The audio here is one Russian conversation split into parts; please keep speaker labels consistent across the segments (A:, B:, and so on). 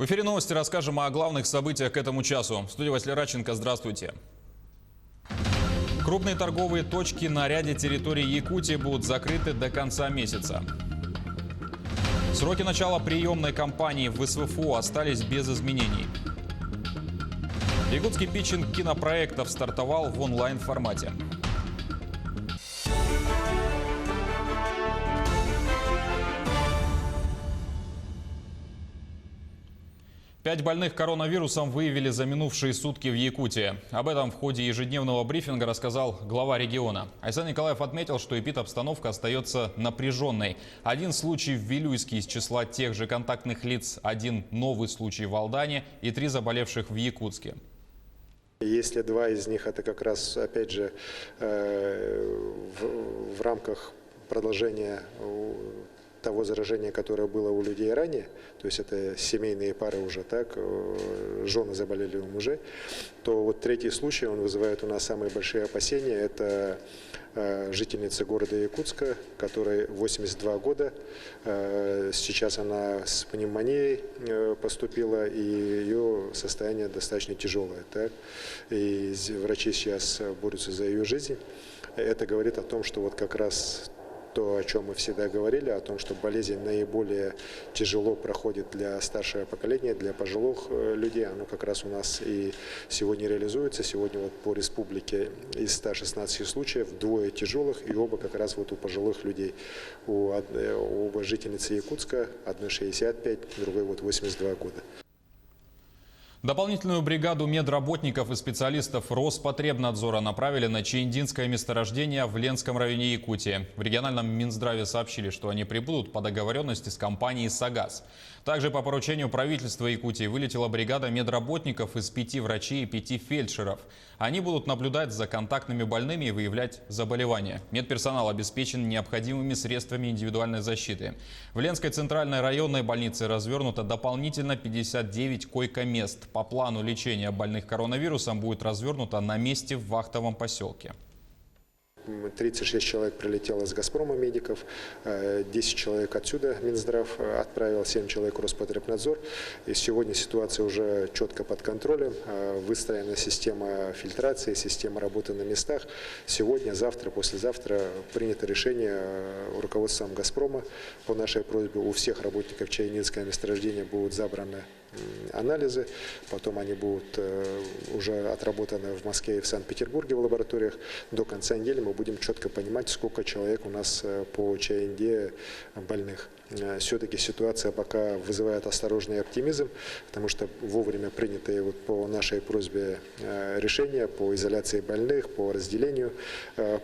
A: В эфире новости расскажем о главных событиях к этому часу. В студии Василий Радченко. Здравствуйте. Крупные торговые точки на ряде территорий Якутии будут закрыты до конца месяца. Сроки начала приемной кампании в СВФУ остались без изменений. Якутский питчинг кинопроектов стартовал в онлайн-формате. 5 больных коронавирусом выявили за минувшие сутки в Якутии. Об этом в ходе ежедневного брифинга рассказал глава региона. Айсан Николаев отметил, что эпидобстановка остается напряженной. Один случай в Вилюйске из числа тех же контактных лиц, один новый случай в Алдане и 3 заболевших в Якутске.
B: Если 2 из них это как раз, опять же, в рамках продолжения того заражения, которое было у людей ранее, то есть это семейные пары уже так, жены заболели у мужей, то вот 3-й случай, он вызывает у нас самые большие опасения. Это жительница города Якутска, которой 82 года. Сейчас она с пневмонией поступила, и ее состояние достаточно тяжелое. Так? И врачи сейчас борются за ее жизнь. Это говорит о том, что вот как раз то, о чем мы всегда говорили, о том, что болезнь наиболее тяжело проходит для старшего поколения, для пожилых людей, оно как раз у нас и сегодня реализуется. Сегодня вот по республике из 116 случаев 2 тяжелых, и оба как раз вот у пожилых людей. Оба жительницы Якутска, одной 65, другой вот 82 года.
A: Дополнительную бригаду медработников и специалистов Роспотребнадзора направили на Чаиндинское месторождение в Ленском районе Якутии. В региональном Минздраве сообщили, что они прибудут по договоренности с компанией «Сагаз». Также по поручению правительства Якутии вылетела бригада медработников из 5 врачей и 5 фельдшеров. Они будут наблюдать за контактными больными и выявлять заболевания. Медперсонал обеспечен необходимыми средствами индивидуальной защиты. В Ленской центральной районной больнице развернуто дополнительно 59 койко-мест. По плану лечения больных коронавирусом будет развернуто на месте в вахтовом поселке.
B: 36 человек прилетело с «Газпрома» медиков, 10 человек отсюда Минздрав отправил, 7 человек Роспотребнадзор. И сегодня ситуация уже четко под контролем, выстроена система фильтрации, система работы на местах. Сегодня, завтра, послезавтра принято решение руководством «Газпрома». По нашей просьбе у всех работников Чаиндинского месторождения будут забраны анализы, потом они будут уже отработаны в Москве и в Санкт-Петербурге в лабораториях. До конца недели мы будем четко понимать, сколько человек у нас по Чаинде больных. Все-таки ситуация пока вызывает осторожный оптимизм, потому что вовремя принятые вот по нашей просьбе решения по изоляции больных, по разделению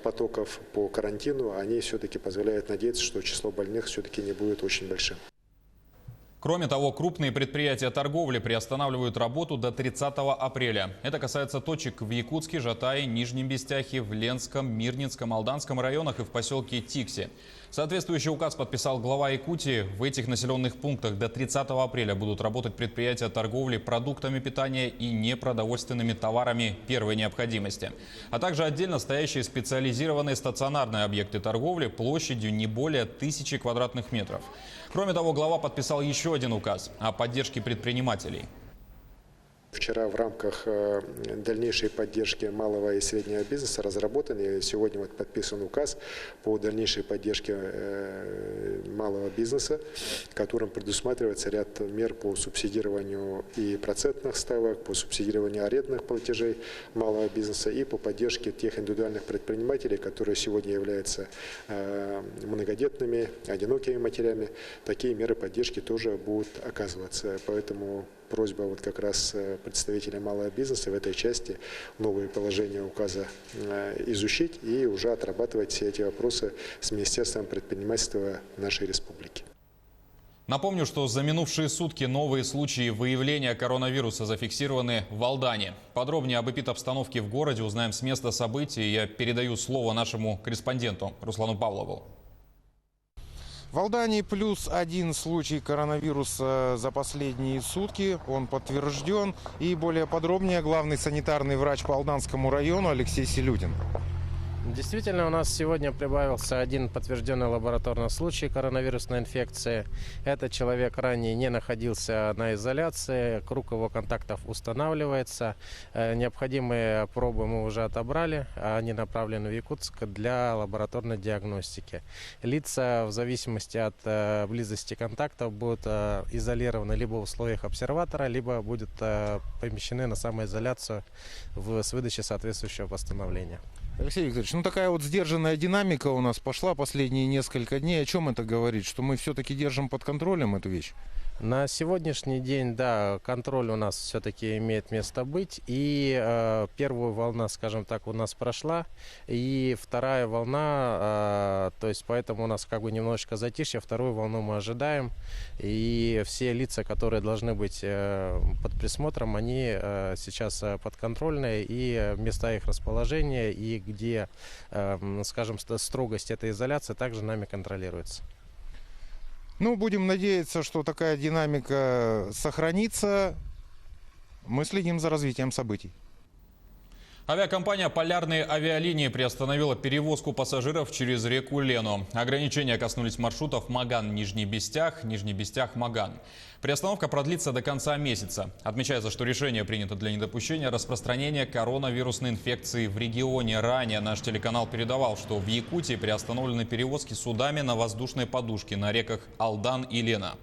B: потоков, по карантину, они все-таки позволяют надеяться, что число больных все-таки не будет очень большим.
A: Кроме того, крупные предприятия торговли приостанавливают работу до 30 апреля. Это касается точек в Якутске, Жатае, Нижнем Бестяхе, в Ленском, Мирнинском, Алданском районах и в поселке Тикси. Соответствующий указ подписал глава Якутии. В этих населенных пунктах до 30 апреля будут работать предприятия торговли продуктами питания и непродовольственными товарами первой необходимости, а также отдельно стоящие специализированные стационарные объекты торговли площадью не более 1000 квадратных метров. Кроме того, глава подписал еще один указ о поддержке предпринимателей.
B: Вчера в рамках дальнейшей поддержки малого и среднего бизнеса разработан и сегодня вот подписан указ по дальнейшей поддержке малого бизнеса, которым предусматривается ряд мер по субсидированию и процентных ставок, по субсидированию арендных платежей малого бизнеса и по поддержке тех индивидуальных предпринимателей, которые сегодня являются многодетными, одинокими матерями. Такие меры поддержки тоже будут оказываться. Поэтому просьба вот как раз представителя малого бизнеса в этой части новые положения указа изучить и уже отрабатывать все эти вопросы с Министерством предпринимательства нашей республики.
A: Напомню, что за минувшие сутки новые случаи выявления коронавируса зафиксированы в Алдане. Подробнее об эпидобстановке в городе узнаем с места событий. Я передаю слово нашему корреспонденту Руслану Павлову.
C: В Алдане +1 случай коронавируса за последние сутки. Он подтвержден. И более подробнее главный санитарный врач по Алданскому району Алексей Селюдин.
D: Действительно, у нас сегодня прибавился один подтвержденный лабораторный случай коронавирусной инфекции. Этот человек ранее не находился на изоляции, круг его контактов устанавливается. Необходимые пробы мы уже отобрали, они направлены в Якутск для лабораторной диагностики. Лица в зависимости от близости контактов будут изолированы либо в условиях обсерватора, либо будут помещены на самоизоляцию с выдачей соответствующего постановления.
C: Алексей Викторович, ну такая вот сдержанная динамика у нас пошла последние несколько дней. О чем это говорит? Что мы все-таки держим под контролем эту вещь?
D: На сегодняшний день, да, контроль у нас все-таки имеет место быть. И первая волна, скажем так, у нас прошла. И вторая волна, то есть поэтому у нас как бы немножечко затишье. Вторую волну мы ожидаем. И все лица, которые должны быть под присмотром, они сейчас подконтрольные. И места их расположения, и где, скажем, строгость этой изоляции также нами контролируется.
C: Ну, будем надеяться, что такая динамика сохранится. Мы следим за развитием событий.
A: Авиакомпания «Полярные авиалинии» приостановила перевозку пассажиров через реку Лену. Ограничения коснулись маршрутов Маган-Нижний Бестях, Нижний Бестях-Маган. Приостановка продлится до конца месяца. Отмечается, что решение принято для недопущения распространения коронавирусной инфекции в регионе. Ранее наш телеканал передавал, что в Якутии приостановлены перевозки судами на воздушной подушке на реках Алдан и Лена.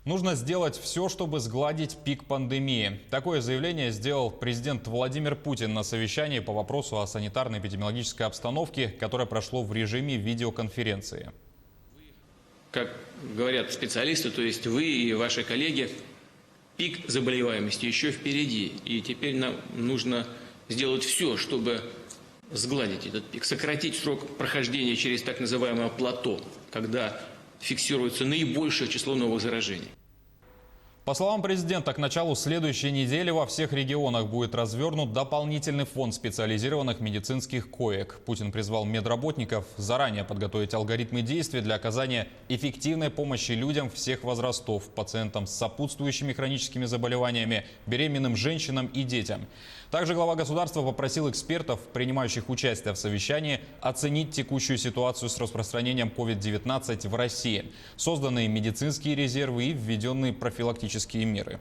A: Нужно сделать все, чтобы сгладить пик пандемии. Такое заявление сделал президент Владимир Путин на совещании по вопросу о санитарно-эпидемиологической обстановке, которое прошло в режиме видеоконференции.
E: Как говорят специалисты, то есть вы и ваши коллеги, пик заболеваемости еще впереди. И теперь нам нужно сделать все, чтобы сгладить этот пик, сократить срок прохождения через так называемое плато, когда фиксируется наибольшее число новых заражений.
A: По словам президента, к началу следующей недели во всех регионах будет развернут дополнительный фонд специализированных медицинских коек. Путин призвал медработников заранее подготовить алгоритмы действий для оказания эффективной помощи людям всех возрастов, пациентам с сопутствующими хроническими заболеваниями, беременным женщинам и детям. Также глава государства попросил экспертов, принимающих участие в совещании, оценить текущую ситуацию с распространением COVID-19 в России, созданные медицинские резервы и введенные профилактические меры.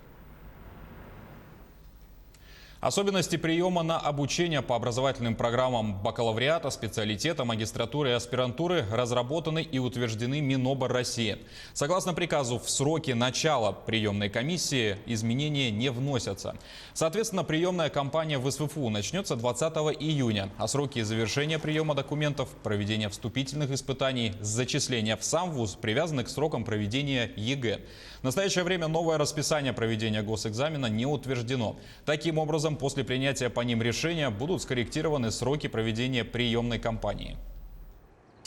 A: Особенности приема на обучение по образовательным программам бакалавриата, специалитета, магистратуры и аспирантуры разработаны и утверждены Минобр России. Согласно приказу, в сроки начала приемной комиссии изменения не вносятся. Соответственно, приемная кампания в СВФУ начнется 20 июня, а сроки завершения приема документов, проведения вступительных испытаний, зачисления в сам вуз привязаны к срокам проведения ЕГЭ. В настоящее время новое расписание проведения госэкзамена не утверждено. Таким образом, после принятия по ним решения будут скорректированы сроки проведения приемной кампании.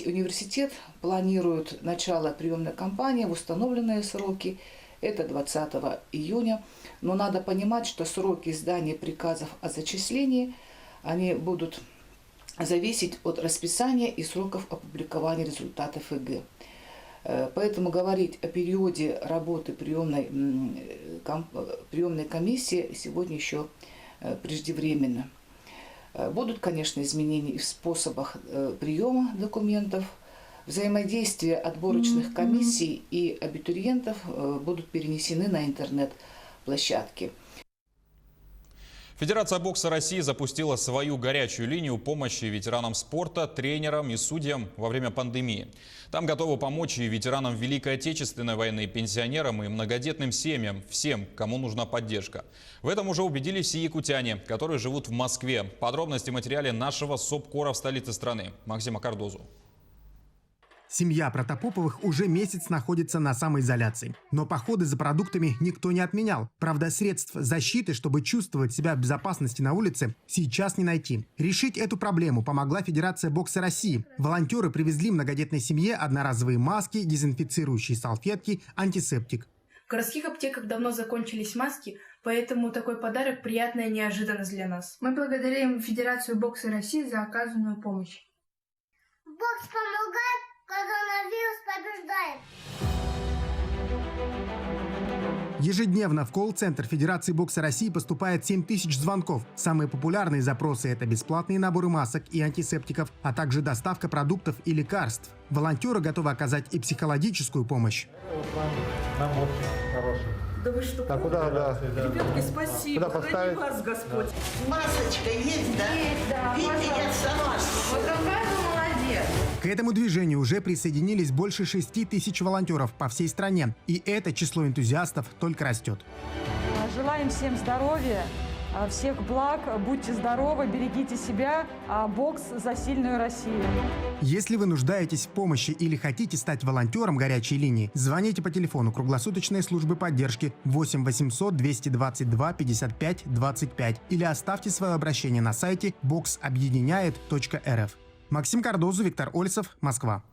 F: Университет планирует начало приемной кампании в установленные сроки. Это 20 июня. Но надо понимать, что сроки издания приказов о зачислении они будут зависеть от расписания и сроков опубликования результатов ЕГЭ. Поэтому говорить о периоде работы приемной комиссии сегодня еще преждевременно. Будут, конечно, изменения и в способах приема документов. Взаимодействие отборочных комиссий и абитуриентов будут перенесены на интернет-площадки.
A: Федерация бокса России запустила свою горячую линию помощи ветеранам спорта, тренерам и судьям во время пандемии. Там готовы помочь и ветеранам Великой Отечественной войны, пенсионерам и многодетным семьям, всем, кому нужна поддержка. В этом уже убедились и якутяне, которые живут в Москве. Подробности в материале нашего СОБКОРа в столице страны. Максима Кардозу.
G: Семья Протопоповых уже месяц находится на самоизоляции. Но походы за продуктами никто не отменял. Правда, средств защиты, чтобы чувствовать себя в безопасности на улице, сейчас не найти. Решить эту проблему помогла Федерация бокса России. Волонтеры привезли многодетной семье одноразовые маски, дезинфицирующие салфетки, антисептик.
H: В городских аптеках давно закончились маски, поэтому такой подарок – приятная неожиданность для нас. Мы благодарим Федерацию бокса России за оказанную помощь.
I: Бокс помогает, коронавирус побеждает.
G: Ежедневно в колл-центр Федерации бокса России поступает 7 тысяч звонков. Самые популярные запросы – это бесплатные наборы масок и антисептиков, а также доставка продуктов и лекарств. Волонтеры готовы оказать и психологическую помощь.
J: Да вы что, ребятки, спасибо, храни вас Господь.
I: Масочка есть, да?
H: Есть, да,
I: Видите, я сама.
H: Вот какая вы молодец.
G: К этому движению уже присоединились больше 6 тысяч волонтеров по всей стране. И это число энтузиастов только растет.
K: Желаем всем здоровья, всех благ, будьте здоровы, берегите себя, бокс за сильную Россию.
G: Если вы нуждаетесь в помощи или хотите стать волонтером горячей линии, звоните по телефону круглосуточной службы поддержки 8 800 222 55 25 или оставьте свое обращение на сайте boxobъединяет.рф. Максим Кардозу, Виктор Ольцев, Москва.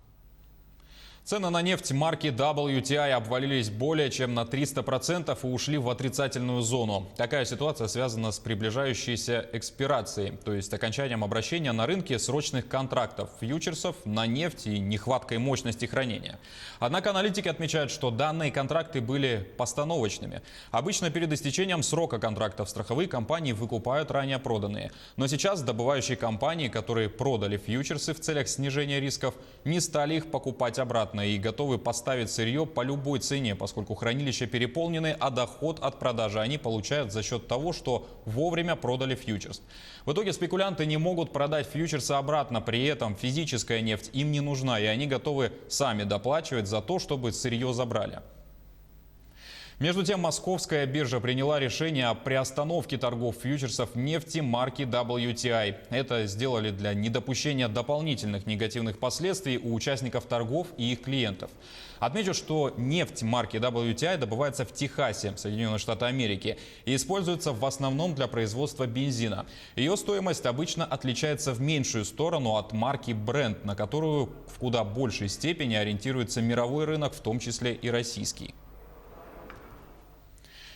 A: Цены на нефть марки WTI обвалились более чем на 300% и ушли в отрицательную зону. Такая ситуация связана с приближающейся экспирацией, то есть окончанием обращения на рынке срочных контрактов фьючерсов на нефть и нехваткой мощности хранения. Однако аналитики отмечают, что данные контракты были постановочными. Обычно перед истечением срока контрактов страховые компании выкупают ранее проданные. Но сейчас добывающие компании, которые продали фьючерсы в целях снижения рисков, не стали их покупать обратно и готовы поставить сырье по любой цене, поскольку хранилища переполнены, а доход от продажи они получают за счет того, что вовремя продали фьючерс. В итоге спекулянты не могут продать фьючерсы обратно, при этом физическая нефть им не нужна, и они готовы сами доплачивать за то, чтобы сырье забрали. Между тем, московская биржа приняла решение о приостановке торгов фьючерсов нефти марки WTI. Это сделали для недопущения дополнительных негативных последствий у участников торгов и их клиентов. Отмечу, что нефть марки WTI добывается в Техасе, Соединенные Штаты Америки, и используется в основном для производства бензина. Ее стоимость обычно отличается в меньшую сторону от марки Brent, на которую в куда большей степени ориентируется мировой рынок, в том числе и российский.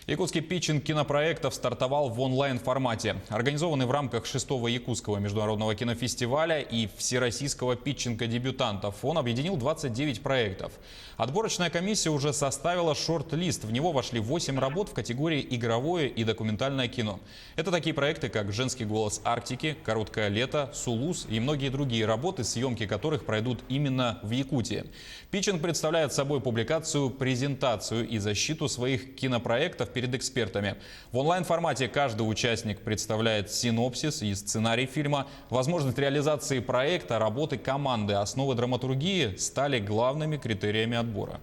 A: Якутский питчинг кинопроектов стартовал в онлайн-формате. Организованный в рамках 6-го Якутского международного кинофестиваля и Всероссийского питчинга дебютантов, он объединил 29 проектов. Отборочная комиссия уже составила шорт-лист. В него вошли 8 работ в категории игровое и документальное кино. Это такие проекты, как «Женский голос Арктики», «Короткое лето», «Сулус» и многие другие работы, съемки которых пройдут именно в Якутии. Питчинг представляет собой публикацию, презентацию и защиту своих кинопроектов перед экспертами. В онлайн-формате каждый участник представляет синопсис и сценарий фильма. Возможность реализации проекта, работы команды, основы драматургии стали главными критериями отбора.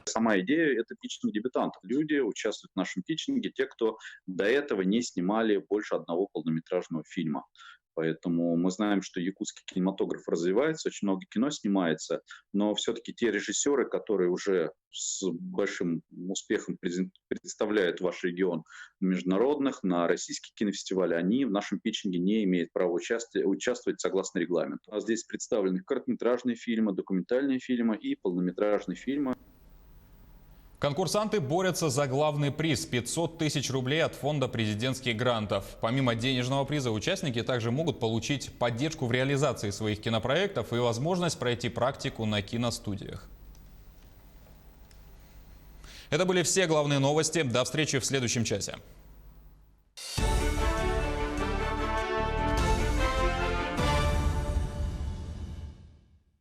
L: Сама идея – это питчинг дебютантов. Люди участвуют в нашем питчинге, те, кто до этого не снимали больше одного полнометражного фильма. Поэтому мы знаем, что якутский кинематограф развивается, очень много кино снимается, но все-таки те режиссеры, которые уже с большим успехом представляют ваш регион на международных, на российских кинофестивалях, они в нашем питчинге не имеют права участвовать согласно регламенту. А здесь представлены короткометражные фильмы, документальные фильмы и полнометражные фильмы.
A: Конкурсанты борются за главный приз – 500 тысяч рублей от фонда президентских грантов. Помимо денежного приза, участники также могут получить поддержку в реализации своих кинопроектов и возможность пройти практику на киностудиях. Это были все главные новости. До встречи в следующем часе.